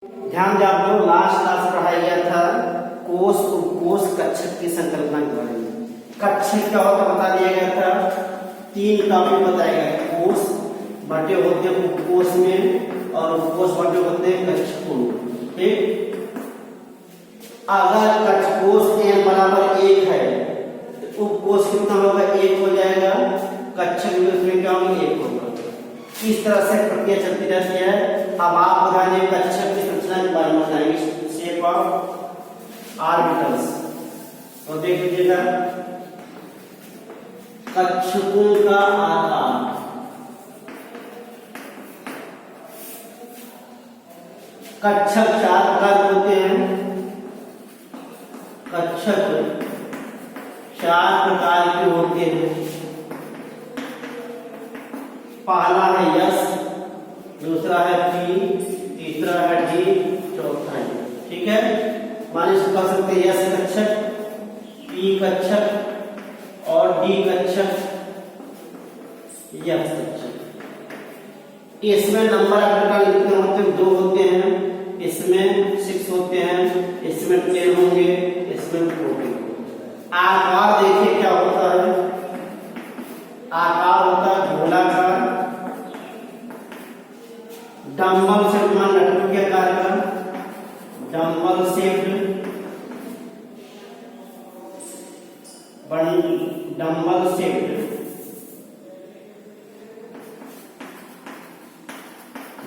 ध्यान दे आप लोग, लास्ट क्लास पढ़ाया गया था कोष उपकोष कक्षक की संकल्पना के बारे में। कक्षक क्या होता बता दिया गया था, तीन टॉपिक बताया गया। कोष बटे होते हैं उपकोष में और उपकोष बटे होते हैं कक्षकों में। ठीक, अगर कक्षकोष n बराबर 1 है तो उपकोष कितना होगा, 1 हो जाएगा। कक्षक भी उसमें क्या होगा, 1 होगा। इस तरह से प्रक्रिया चलती रहती है। अब आप बताने कक्षक की संरचना के बारे में बताएंगे, शेप ऑफ ऑर्बिटल्स। तो देख लीजिएगा, कक्षकों का आकार, कक्षक 4 प्रकार होते हैं। कक्षक 4 प्रकार के होते हैं। पहला है यस, दूसरा है पी, तीसरा है डी, चौथा है। ठीक है, मान लीजिए कह सकते हैं यस कक्षक, पी कक्षक और डी कक्षक, यस कक्षक। इसमें नंबर ऑफ कितने होते हैं, 2 होते हैं। इसमें 6 होते हैं, इसमें 10 होंगे, इसमें 14। आकार देखिए क्या होता है, आकार होता है गोलाकार, डंबल शेप मान लड्डू के आकार का, dumbbell shape, dumbbell shape,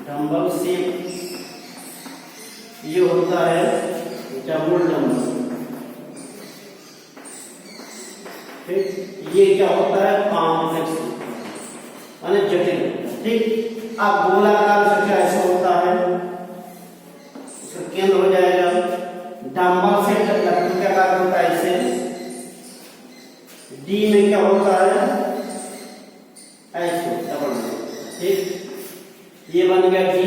dumbbell shape ये होता है डबल डंबल। ठीक, ये क्या होता है, कॉम्प्लेक्स यानी जटिल। ठीक, अब गोलाकार संख्या ऐसा होता है, इसका केंद्र हो जाएगा। डंबल से लड्डू के आकार होता है ऐसे। डी में क्या होता है, ऐसे डबल। ठीक, ये बन गया डी,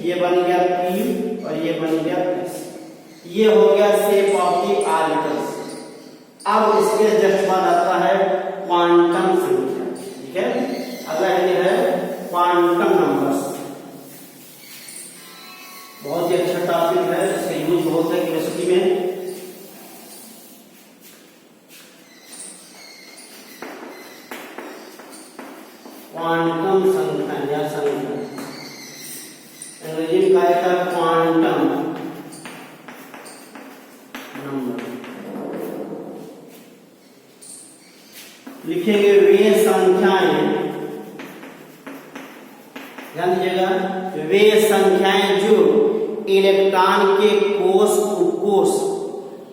ये बन गया पी और ये बन गया एस। ये हो गया शेप ऑफ द ऑर्बिटल्स। अब इसके जस्ट बाद आता है क्वांटम संख्या। ठीक है, अगला ये है क्वांटम नंबर्स। बहुत ही अच्छा टॉपिक है, इसका यूज बहुत है केमिस्ट्री में। क्वांटम संख्या या संख्या, अंग्रेजी में कहा था क्वांटम नंबर। लिखेंगे वे संख्याएं, ध्यान दीजिएगा, वे संख्याएं जो इलेक्ट्रॉन के कोष उपकोष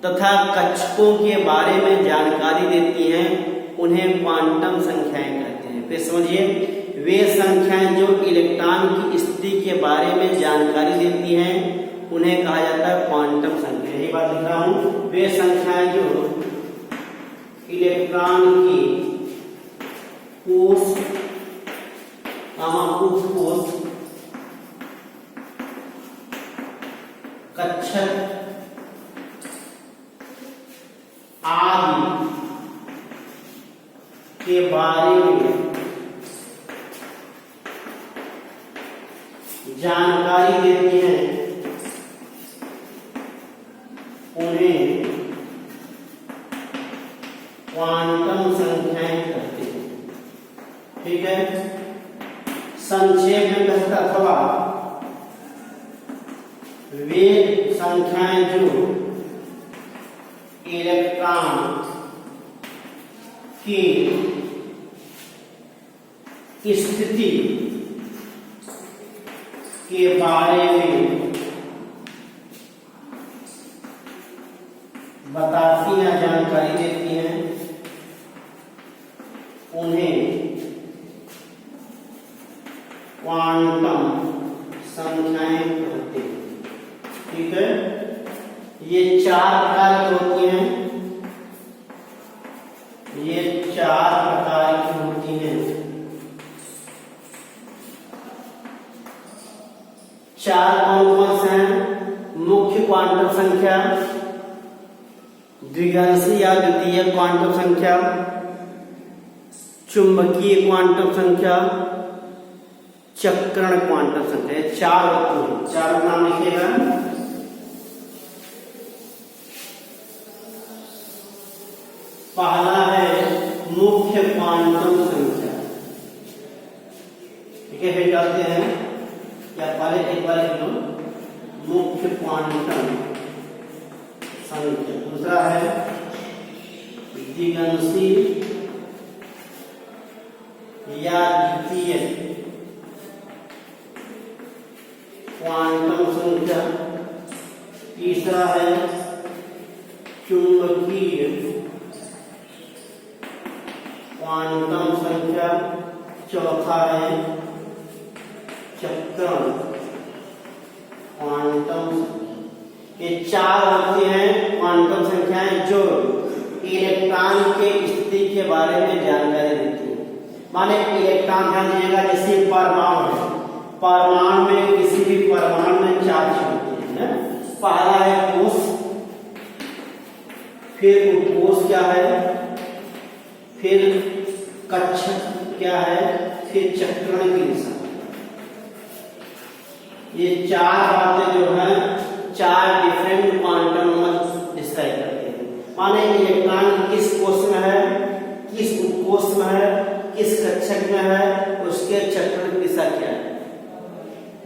तथा कक्षकों के बारे में जानकारी देती हैं, उन्हें क्वांटम संख्याएं कहते हैं। फिर समझिए, वे संख्याएं जो इलेक्ट्रॉन की स्थिति के बारे में जानकारी देती हैं, उन्हें कहा जाता है क्वांटम संख्या। यही बात लिख रहा हूं, वे संख्याएं जो इलेक्ट्रॉन की कोष उपकोष कक्षक आदि के बारे में जानकारी देती हैं, उन्हें क्वांटम संख्याएं कहते हैं। ठीक है, संक्षेप में कहता अथवा वे संख्याएं जो इलेक्ट्रॉन की स्थिति के बारे में बताती हैं, जानकारी देती हैं, उन्हें क्वांटम संख्याएं कहते हैं। ठीक है, ये 4 प्रकार की होती हैं, ये 4 प्रकार की होती हैं। 4 कौन से हैं, मुख्य क्वांटम संख्या, द्विघांसी या द्वितीय क्वांटम संख्या, चुंबकीय क्वांटम संख्या, चक्रण क्वांटम संख्या। चार वस्तु है, चार नाम लिखिएगा। पहला है मुख्य क्वांटम संख्या। ठीक है, फिर डालते हैं या पहले एक बार लिख लो, मुख्य क्वांटम संख्या। दूसरा है द्विगंशी या द्वितीय क्वांटम संख्या। तीसरा है चुंबकीय क्वांटम संख्या। चौथा है चक्रण क्वांटम संख्या। ये चार होती हैं क्वांटम संख्याएं जो इलेक्ट्रॉन के स्थिति के बारे में जानकारी देती है। माने इलेक्ट्रॉन, ध्यान दीजिएगा, जैसे परमाणु है, परमाणु में किसी भी परमाणु में चार्ज होते हैं। पहला है कोश, फिर उपकोश क्या है, फिर कक्षक क्या है, फिर चक्रण की दिशा। ये चार बातें जो है चार डिफरेंट क्वांटम नंबर डिस्क्राइब करते हैं। माने इलेक्ट्रॉन किस कोश में है, किस उपकोश में है, किस कक्षक में है, उसके चक्रण की दिशा क्या है।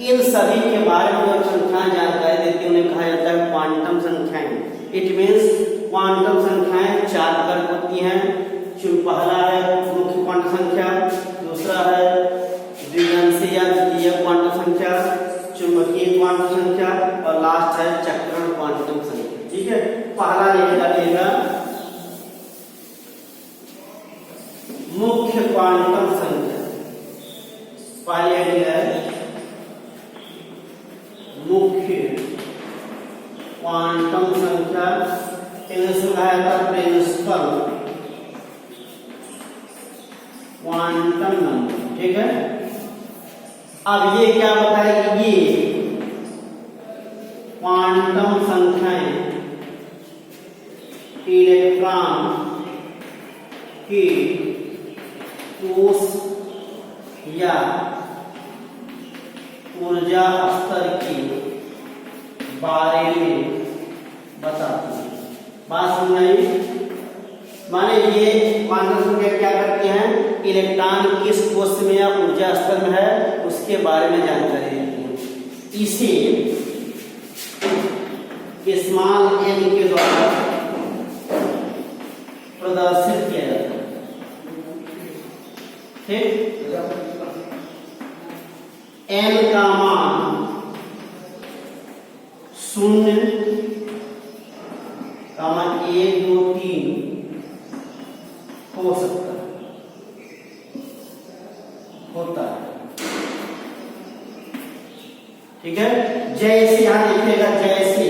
इन सभी के बारे में जो संख्याएं जानकारी देती है उन्हें कहा जाता है क्वांटम संख्याएं। इट मीन्स क्वांटम संख्याएं चार प्रकार होती हैं। पहला है मुख्य क्वांटम संख्या, दूसरा है द्विगंशी या द्वितीय क्वांटम संख्या, चुंबकीय क्वांटम संख्या और लास्ट है चक्रण क्वांटम संख्या। ठीक है, पहला लिखिएगा मुख्य क्वांटम संख्या। पहले है मुख्य क्वांटम संख्या, इंग्लिश में कहा जाता है प्रिंसिपल क्वांटम नंबर। ठीक है, अब ये क्या बताएगी, ये क्वांटम संख्याएं इलेक्ट्रॉन की कोश या ऊर्जा स्तर के बारे में बताती है। बात समझ आई? माने ये क्वांटम संख्या क्या करती हैं, इलेक्ट्रॉन किस कोश में या ऊर्जा स्तर में है उसके बारे में जानकारी देती है। इसे स्मॉल n के द्वारा प्रदर्शित किया जाता है। ठीक, n का मान 0, 1, 2, 3 हो सकता है, होता है। ठीक है, जैसे यहां लिखेगा, जैसे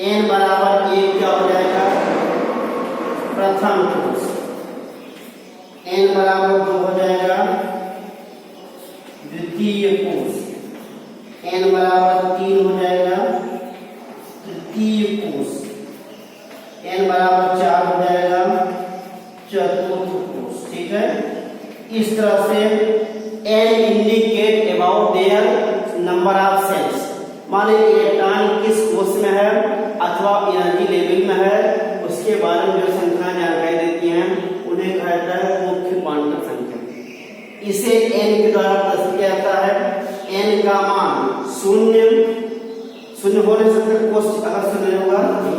n बराबर 1 क्या हो जाएगा, प्रथम कोश, n बराबर 2 हो जाएगा द्वितीय कोश, n बराबर 3 हो जाएगा तृतीय कोश, n बराबर 4 हो जाएगा चतुर्थ कोश। ठीक है, इस तरह से n indicate about their number of cells. माने इलेक्ट्रॉन किस कोश में है अथवा एनर्जी लेवल में है उसके बारे में जो संख्या जानकारी देती हैं उन्हें कहा जाता है मुख्य क्वांटम संख्या। इसे n के द्वारा प्रदर्शित किया जाता है। n का मान 0 हो नहीं सकता, कोश अगर 0 होगा तो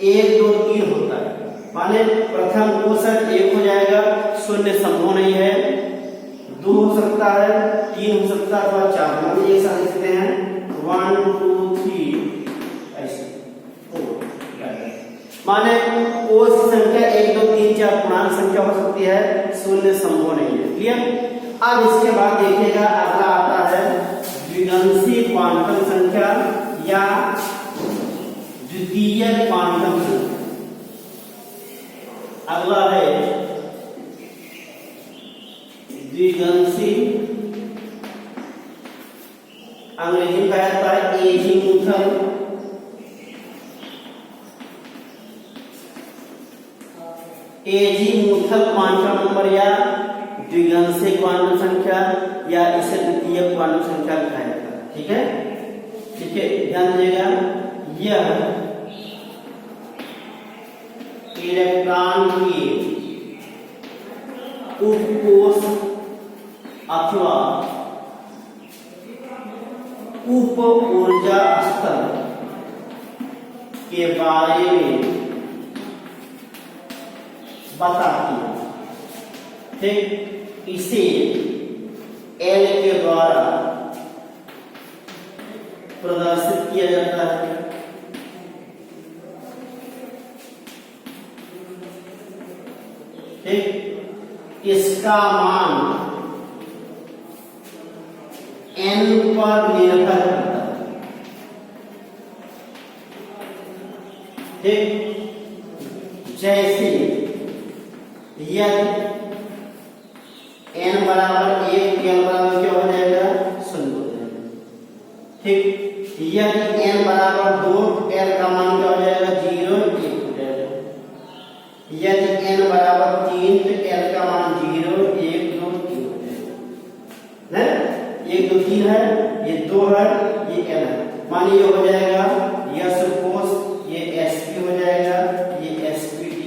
1, 2, 3 होता है। माने प्रथम कोश 1 हो जाएगा, 0 संभव नहीं है, 2 हो सकता है, 3 हो सकता है अथवा 4। माने ये सारे लिखते हैं 1, 2, 3 ऐसे 4। माने कोश की संख्या 1, 2, 3, 4 पूर्णांक संख्या हो सकती है, 0 संभव नहीं है। क्लियर? अब इसके बाद देखिएगा अगला आता है द्विगंशी क्वांटम संख्या या द्वितीय क्वांटम संख्या। अगला है द्विगंशी, अंग्रेजी में कहा जाता है एजीमुथल क्वांटम नंबर या द्विगंशीय क्वांटम संख्या या इसे द्वितीय क्वांटम संख्या कहा जाता है। ठीक है, ठीक है, ध्यान दीजिएगा। यह इलेक्ट्रॉन की उपकोष अथवा उप ऊर्जा स्तर के बारे में बताती है। ठीक, इसे एल के द्वारा प्रदर्शित किया जाता है। ठीक, इसका मान n पर निर्भर करता है। ठीक, जैसे यदि n बराबर 1, n बराबर क्या हो जाएगा? 0 हो जाएगा। ठीक, यदि n बराबर 2, l का मान क्या हो जाएगा? 0, 1 हो जाएगा। यदि n बराबर 3 तो l का मान 0, 1, 2, 3 हो जाएगा। 1, 2, 3 है, ये 2 है, ये l है। मानिए ये हो जाएगा यश कोष, ये sp हो जाएगा, ये sp_d।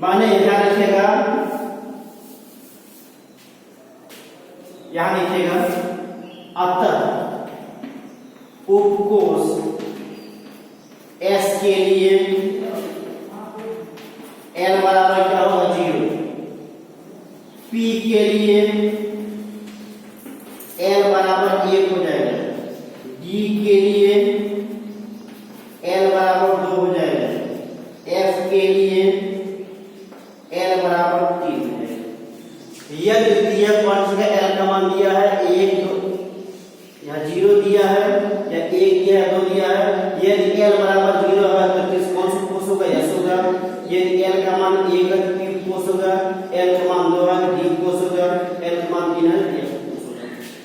माने यहाँ लिखेगा, यहाँ लिखेगा अतः उपकोष S के लिए L बराबर क्या होगा? 0। P के लिए L बराबर 1 हो जाएगा। D के लिए L बराबर 2 हो जाएगा। F के लिए L बराबर 3 हो जाएगा। यह द्वितीय क्वांटम संख्या L का मान दिया है 1, 2, यहाँ 0 दिया है, या 1 दिया है, 2 दिया है। यदि L बराबर 0 है तो किस कौन सा कोष होगा? S होगा। यदि L का मान 1 है तो P कोष होगा, L का मान 2 है तो D कोष होगा, L का मान 3 है तो S कोष होगा।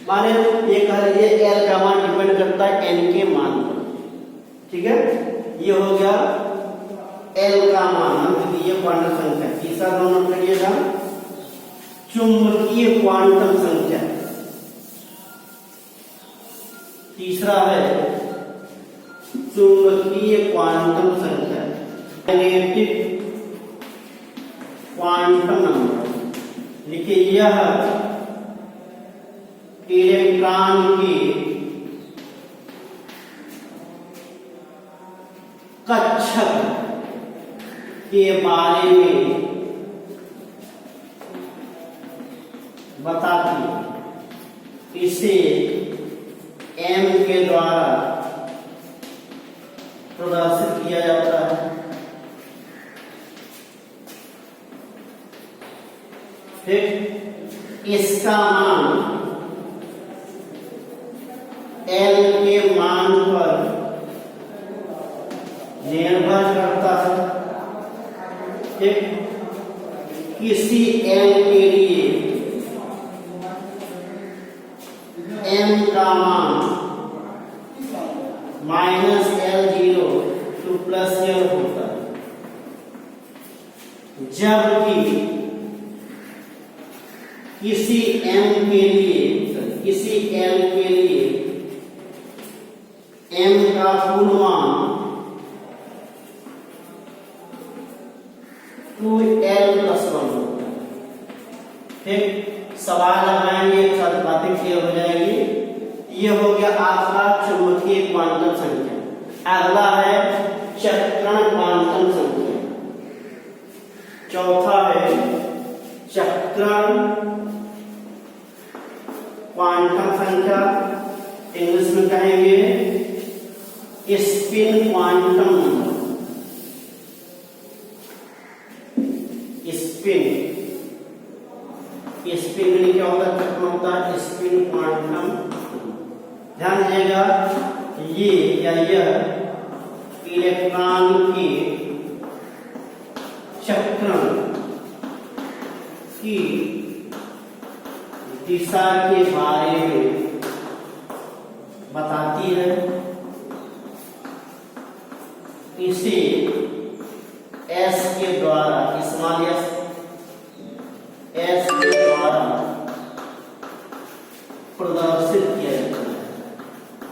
माने ये कह रही है L का मान डिपेंड करता है N के मान पर। ठीक है, ये हो गया L का मान द्वितीय क्वांटम संख्या। तीसरा नोट करिएगा, चुंबकीय क्वांटम संख्या। तीसरा है चुंबकीय क्वांटम संख्या, मैग्नेटिक क्वांटम नंबर। लिखिए, यह इलेक्ट्रॉन की कक्षक के बारे में बताती है। इसे m के द्वारा प्रदर्शित किया जाता है। ठीक, इसका मान L के मान पर निर्भर करता है। ठीक, किसी m के लिए m का मान -L0 to +L होता है, जबकि किसी m के लिए m का पूर्णांक 2l+1 होता है। ठीक, सवाल लगाएंगे, एक साथ बातें क्लियर हो जाएगी। ये हो गया आपका चुंबकीय क्वांटम संख्या। अगला है चक्रण क्वांटम संख्या। चौथा है चक्रण क्वांटम संख्या, इंग्लिश में कहेंगे स्पिन क्वांटम नंबर। स्पिन में क्या होता है? चक्रण होता है, स्पिन क्वांटम। ध्यान दीजिएगा, यह इलेक्ट्रॉन की चक्रण की दिशा के बारे में बताती है। इसे S के द्वारा, स्मॉल s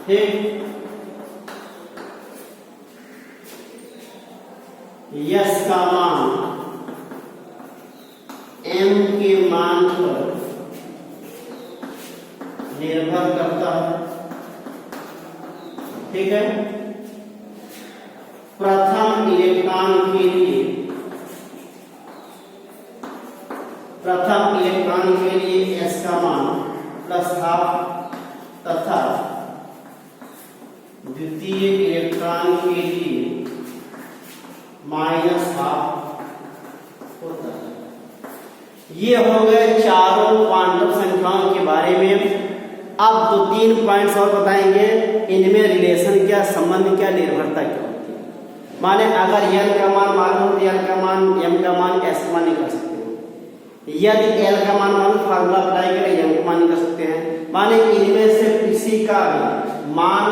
ठीक। यस का मान m के मान पर निर्भर करता है। ठीक है। प्रथम इलेक्ट्रॉन के लिए s का मान +½ तथा द्वितीय इलेक्ट्रॉन के लिए -½ होता है। ये हो गए चारों क्वांटम संख्याओं के बारे में। अब 2-3 पॉइंट्स और बताएंगे, इनमें रिलेशन क्या, संबंध क्या, निर्भरता क्या होती है। माने अगर n का मान मालूम हो तो n का मान, m का मान, s का मान निकाल सकते हैं। यदि l का मान मालूम, फार्मूला अप्लाई करें, m का मान निकाल सकते हैं। माने इनमें से किसी का भी मान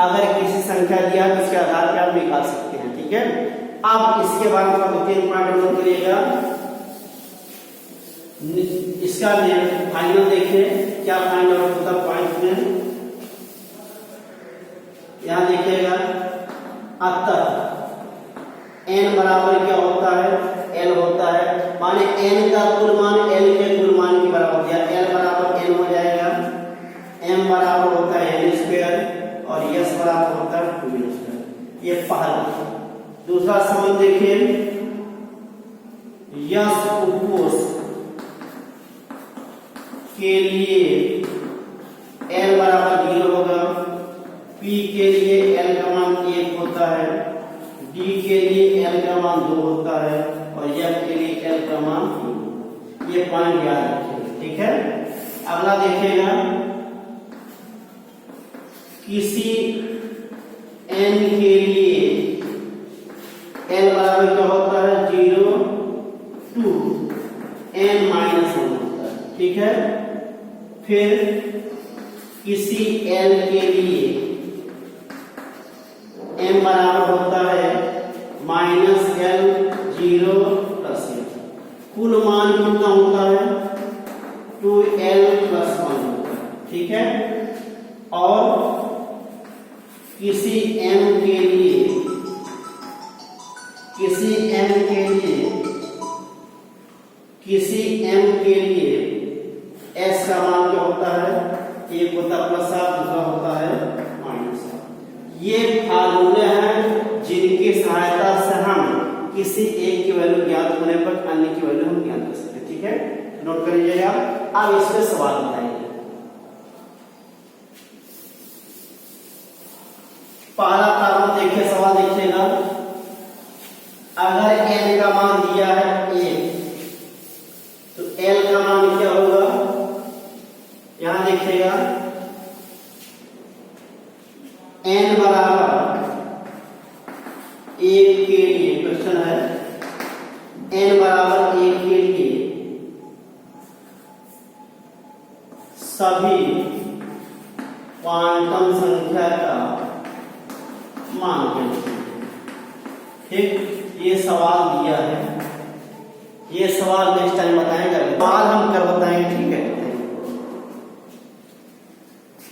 अगर किसी संख्या दिया तो उसके आधार पर आप निकाल सकते हैं। ठीक है। अब इसके बारे में 2-3 पॉइंट नोट करिएगा। इसका फाइनल देखिए क्या फाइंड आउट होता है पॉइंट में। यहां देखिएगा, अतः n बराबर क्या होता है, l होता है। माने n का कुल मान l के कुल मान के बराबर दिया, l बराबर n हो जाएगा, m बराबर होता है n² और s बराबर होता है 2n²। ये पहला। दूसरा संबंध देखिए, यस उपकोष के लिए l बराबर 0 होगा, p के लिए l का मान 1 होता है, d के लिए l का मान 2 होता है और f के लिए l का मान 3। ये पॉइंट याद रखिए। ठीक है। अगला देखिएगा, किसी n के लिए l बराबर क्या होता है 0 to n-1 होता है। ठीक है। फिर किसी l के लिए m बराबर होता है -l 0 + 1। कुल मान कितना होता है 2l + 1 होता है। ठीक है। और किसी m के लिए s का मान क्या होता है, एक होता है +7, दूसरा होता है -7। ये फार्मूले हैं जिनकी सहायता से हम किसी एक की वैल्यू ज्ञात होने पर अन्य की वैल्यू हम ज्ञात कर सकते हैं। ठीक है। नोट कर लीजिएगा। अब इस पे सवाल बताइए। पहला प्रॉब्लम देखिए, सवाल देखिएगा। अगर n का मान दिया है 1 तो l का मान क्या होगा, यहां देखिएगा n बराबर 1 के लिए, क्वेश्चन है n बराबर 1 के लिए सभी क्वांटम संख्या का मान क्या। ठीक। ये सवाल दिया है, ये सवाल नेक्स्ट टाइम बताएंगे, सवाल हम कर बताएंगे। ठीक।